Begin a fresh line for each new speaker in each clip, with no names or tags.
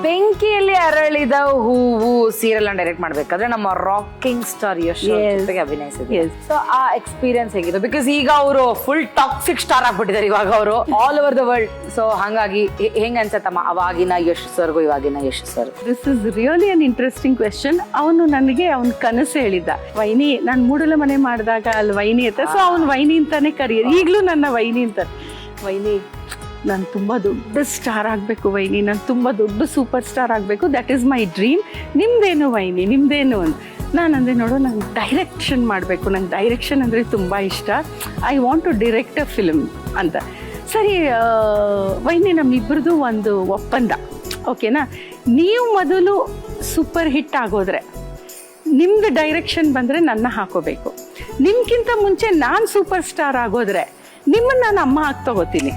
ಬೆಂಕಿಯಲ್ಲಿ ಅರಳಿದ ಹೂವು ಸೀರಿಯಲ್ ಡೈರೆಕ್ಟ್ ಮಾಡ್ಬೇಕಾದ್ರೆ ನಮ್ಮ ರಾಕಿಂಗ್ ಸ್ಟಾರ್ ಯಶ್ ಜೊತೆಗೆ ಅಭಿನಯಿಸಿದ್ರು. ಸೊ ಆ ಎಕ್ಸ್ಪೀರಿಯನ್ಸ್ ಹೇಗಿತ್ತು? ಬಿಕಾಸ್ ಈಗ ಅವರು ಫುಲ್ ಟಾಕ್ಸಿಕ್ ಸ್ಟಾರ್ ಆಗ್ಬಿಟ್ಟಿದ್ದಾರೆ ಇವಾಗ ಅವರು all over the world. So ಹಂಗಾಗಿ ಹೆಂಗ ಅನ್ಸತ್ತಮ್ಮ ಅವಾಗಿನ ಯಶ್ ಸರ್ಗೂ ಇವಾಗಿನ Yash sir?
This is really an interesting question. ಅವನು ನನಗೆ ಅವ್ನ ಕನಸು ಹೇಳಿದ್ದ, ವೈನಿ ನಾನು ಮೂಡಲ ಮನೆ ಮಾಡಿದಾಗ ಅಲ್ಲಿ ವೈನಿ ಅಂತ. ಸೊ ಅವ್ನು ವೈನಿ ಅಂತಾನೆ ಕರೆಯೋದು, ಈಗಲೂ ನನ್ನ ವೈನಿ ಅಂತ. ವೈನಿ ನಾನು ತುಂಬ ದೊಡ್ಡ ಸ್ಟಾರ್ ಆಗಬೇಕು ವೈನಿ, ನಾನು ತುಂಬ ದೊಡ್ಡ ಸೂಪರ್ ಸ್ಟಾರ್ ಆಗಬೇಕು, ದಟ್ ಈಸ್ ಮೈ ಡ್ರೀಮ್. ನಿಮ್ದೇನು ವೈನಿ, ನಿಮ್ದೇನು ಅಂತ. ನಾನು ಅಂದೆ, ನೋಡು ನಂಗೆ ಡೈರೆಕ್ಷನ್ ಮಾಡಬೇಕು, ನಂಗೆ ಡೈರೆಕ್ಷನ್ ಅಂದರೆ ತುಂಬ ಇಷ್ಟ, I want to direct a film ಅಂತ. ಸರಿ ವೈನಿ, ನಮ್ಮಿಬ್ಬರದು ಒಂದು ಒಪ್ಪಂದ, ಓಕೆನಾ? ನೀವು ಮೊದಲು ಸೂಪರ್ ಹಿಟ್ ಆಗೋದ್ರೆ ನಿಮ್ದು ಡೈರೆಕ್ಷನ್ ಬಂದರೆ ನನ್ನ ಹಾಕೋಬೇಕು, ನಿಮ್ಗಿಂತ ಮುಂಚೆ ನಾನು ಸೂಪರ್ ಸ್ಟಾರ್ ಆಗೋದ್ರೆ ನಿಮ್ಮನ್ನ ನಾನು ಅಮ್ಮ ಆಗಿ ತಗೋತೀನಿ.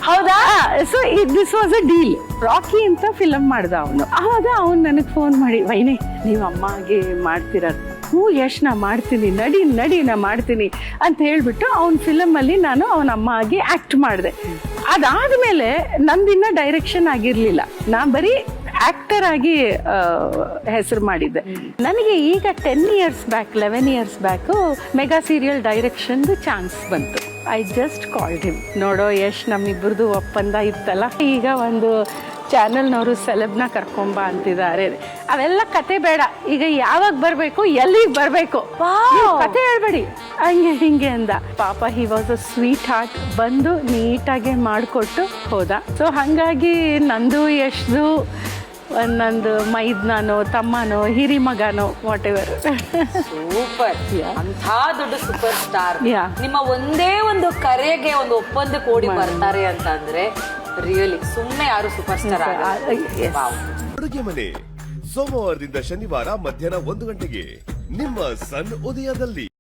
ಹೌದಾ? So this was a deal. Rocky ಅಂತ ಫಿಲಮ್ ಮಾಡ್ದ ಅವನು. ಆವಾಗ ಅವ್ನು ನನಗೆ ಫೋನ್ ಮಾಡಿ, ವೈನಿ ನೀವು ಅಮ್ಮ ಆಗಿ ಮಾಡ್ತೀರ? ಹ್ಞೂ ಯಶ್ ನಾ ಮಾಡ್ತೀನಿ, ನಡಿ ನಾ ಮಾಡ್ತೀನಿ ಅಂತ ಹೇಳ್ಬಿಟ್ಟು ಅವ್ನ ಫಿಲಮಲ್ಲಿ ನಾನು ಅವನ ಅಮ್ಮ ಆಗಿ ಆ್ಯಕ್ಟ್ ಮಾಡಿದೆ. ಅದಾದಮೇಲೆ ನಂದಿನ್ನ ಡೈರೆಕ್ಷನ್ ಆಗಿರಲಿಲ್ಲ, ನಾ ಬರೀ ಆಕ್ಟರ್ ಆಗಿ ಹೆಸರು ಮಾಡಿದ್ದೆ. ನನಗೆ ಈಗ 10 years back 11 years back mega serial ಡೈರೆಕ್ಷನ್ದು ಚಾನ್ಸ್ ಬಂತು. ಐ ಜಸ್ಟ್ ಕಾಲ್ಡ್ ಹಿಮ್, ನೋಡೋ ಯಶ್ ನಮ್ಮಿಬ್ಬರದು ಒಪ್ಪಂದ ಇತ್ತಲ್ಲ, ಈಗ ಒಂದು ಚಾನಲ್ನವರು ಸೆಲೆಬ್ನ ಕರ್ಕೊಂಬ ಅಂತಿದ್ದಾರೆ, ಅವೆಲ್ಲ ಕತೆ ಬೇಡ, ಈಗ ಯಾವಾಗ ಬರಬೇಕು, ಎಲ್ಲಿಗೆ ಬರಬೇಕು, ಕತೆ ಹೇಳ್ಬೇಡಿ ಹಂಗೆ ಹಿಂಗೆ ಅಂದ. ಪಾಪ he was a sweet heart, ಬಂದು ನೀಟಾಗೆ ಮಾಡಿಕೊಟ್ಟು ಹೋದ. ಸೊ ಹಾಗಾಗಿ ನಂದು ಯಶ್ದು ನಂದು ಮೈದ್ನಾನೋ ತಮ್ಮನೋ ಹಿರಿ ಮಗನೋ ವಾಟ್ ಎವರ್.
ಸೂಪರ್. ಅಂತ ದೊಡ್ಡ ಸೂಪರ್ ಸ್ಟಾರ್ ನಿಮ್ಮ ಒಂದೇ ಒಂದು ಕರೆಗೆ ಒಂದು ಒಪ್ಪಂದಕ್ಕೆ ಓಡಿ ಬರ್ತಾರೆ ಅಂತ ಅಂದ್ರೆ ರಿಯಲಿ ಸುಮ್ಮನೆ ಯಾರು ಸೂಪರ್ ಸ್ಟಾರ್
ಅಡುಗೆ ಮನೆ ಸೋಮವಾರದಿಂದ ಶನಿವಾರ ಮಧ್ಯಾಹ್ನ 1 ಗಂಟೆಗೆ ನಿಮ್ಮ ಸನ್ ಉದಯದಲ್ಲಿ.